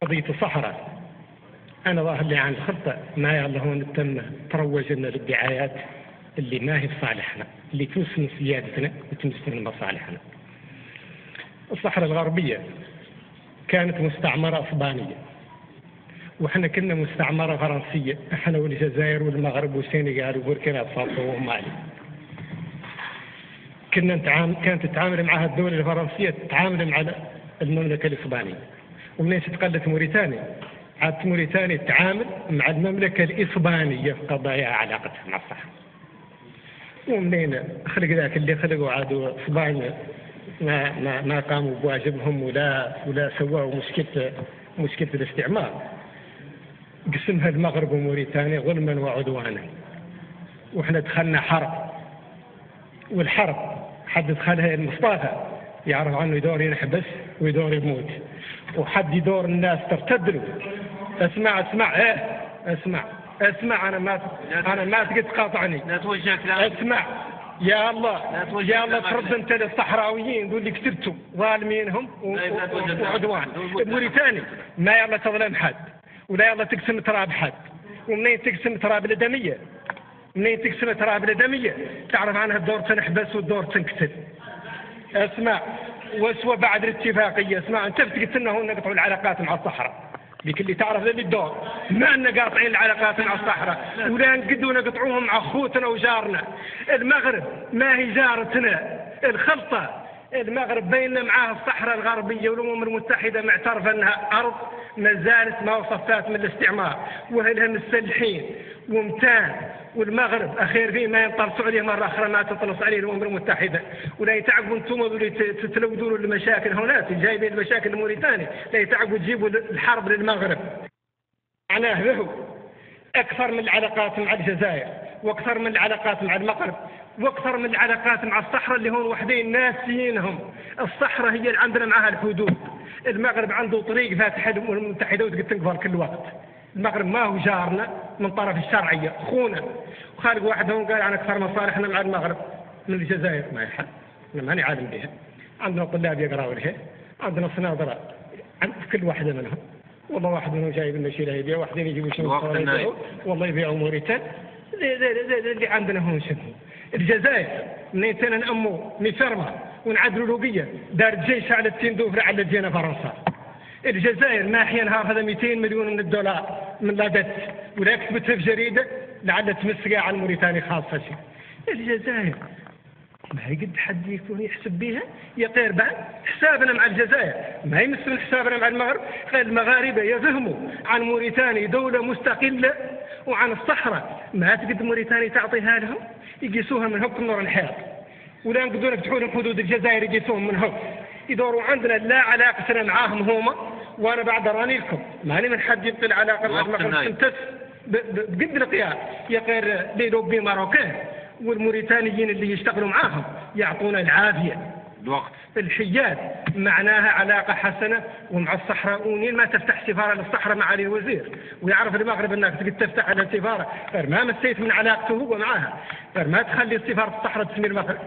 قضية الصحراء أنا ظاهر لي عن خطة ما يلا هون تم تروج لنا للدعايات اللي ما هي في صالحنا، اللي تمس سيادتنا وتمس مصالحنا. الصحراء الغربية كانت مستعمرة إسبانية، وإحنا كنا مستعمرة فرنسية، إحنا والجزائر والمغرب والسنغال وبوركينا فاسو ومالي. كانت تتعامل معها الدولة الفرنسية تتعامل مع المملكة الإسبانية، ومنين تقلت موريتانيا عادت موريتانيا تتعامل مع المملكة الإسبانية في قضايا علاقتها مع الصحراء. ومنين خلق ذاك اللي خلقوا عادوا إسبانيا ما قاموا بواجبهم ولا سووا مشكلة الاستعمار، قسمها المغرب وموريتانيا ظلما وعدوانا، واحنا دخلنا حرب، والحرب حد دخلها المصطفى يعرف عنه يدور ينحبس ويدور يموت، وحد يدور الناس ترتد له. اسمع انا ما تقدر تقاطعني. لا توجه كلام. اسمع يا الله ترد انت للصحراويين دول اللي كسبتوا ظالمينهم وعدوان. موريتاني ما يلا تظلم حد ولا يلا تقسم تراب حد، ومنين تقسم تراب الدمية، منين تقسم تراب الدمية تعرف عنها الدور تنحبس والدور تنقتل. اسمع وسوى بعد الاتفاقية، اسمع انت قلت لنا هون نقطعوا العلاقات مع الصحراء، ليك اللي تعرف ذا الدور ما أننا قاطعين العلاقات مع الصحراء ولا نقدوا نقطعوهم مع أخوتنا وجارنا. المغرب ما هي جارتنا، الخلطة المغرب بيننا معاه الصحراء الغربية، والأمم المتحدة معترفة أنها أرض ما زالت ما وصفات من الاستعمار، وأهلها مسلحين ومتان، والمغرب أخير فيه ما ينطلسوا عليه مرة أخرى ما تطلس عليه الأمم المتحدة، ولا يتعقبوا أنتم اللي تتلودوا المشاكل هناك جايبين المشاكل الموريتانية، لا يتعقبوا تجيبوا الحرب للمغرب. معناه له أكثر من العلاقات مع الجزائر، وأكثر من العلاقات مع المغرب، واكثر من العلاقات مع الصحراء اللي هون وحدين ناسيينهم. الصحراء هي اللي عندنا معها الحدود، المغرب عنده طريق فاتحه الامم المتحده وتقدر تنقفل كل وقت. المغرب ما هو جارنا من طرف الشرعيه، اخونا، وخالق واحد هون قال عن اكثر مصالحنا مع المغرب من الجزائر. ما يحل، انا ماني عالم بها. عندنا طلاب يقراوا لها، عندنا صنادره عند كل واحده منهم، والله واحد منهم جايب لنا شيء لا يبيع، واحدين يجيبوا شنو والله يبيعوا موريتان. اللي عندنا هون شنو؟ الجزائر منين تنا نأمو مفرمة ونعدلوا لوبية دار جيش على التندوف على جينا فرنسا. الجزائر ما حيا نهار هذا 200 مليون من الدولار من لادت، ولا كتبتها في جريدة لعل تمسقها على الموريتاني خاصة شيء. الجزائر ما يقد حد يكون يحسب بها يطير بعد حسابنا مع الجزائر، ما يمس من حسابنا مع المغرب. المغاربة يفهموا عن موريتاني دولة مستقلة، وعن الصحراء ما تقد موريتاني تعطيها لهم، يقيسوها من هوك نور الحيط، ولا نقدروا يفتحوا لهم حدود الجزائر يقيسوهم من هوك، يدوروا عندنا لا علاقتنا معاهم هما. وانا بعد راني لكم ماني من حد يبطل العلاقه مع المغرب تنتس بقد القياس يقير ليلوبي ماروكان، والموريتانيين اللي يشتغلوا معاهم يعطونا العافيه الوقت. الحياد معناها علاقة حسنة، ومع الصحراء ما تفتح سفارة للصحراء معالي الوزير، ويعرف المغرب انك تقدر تفتح على السفارة غير ما مسيت من علاقته هو معاها، غير ما تخلي السفارة الصحراء تسمي المغرب.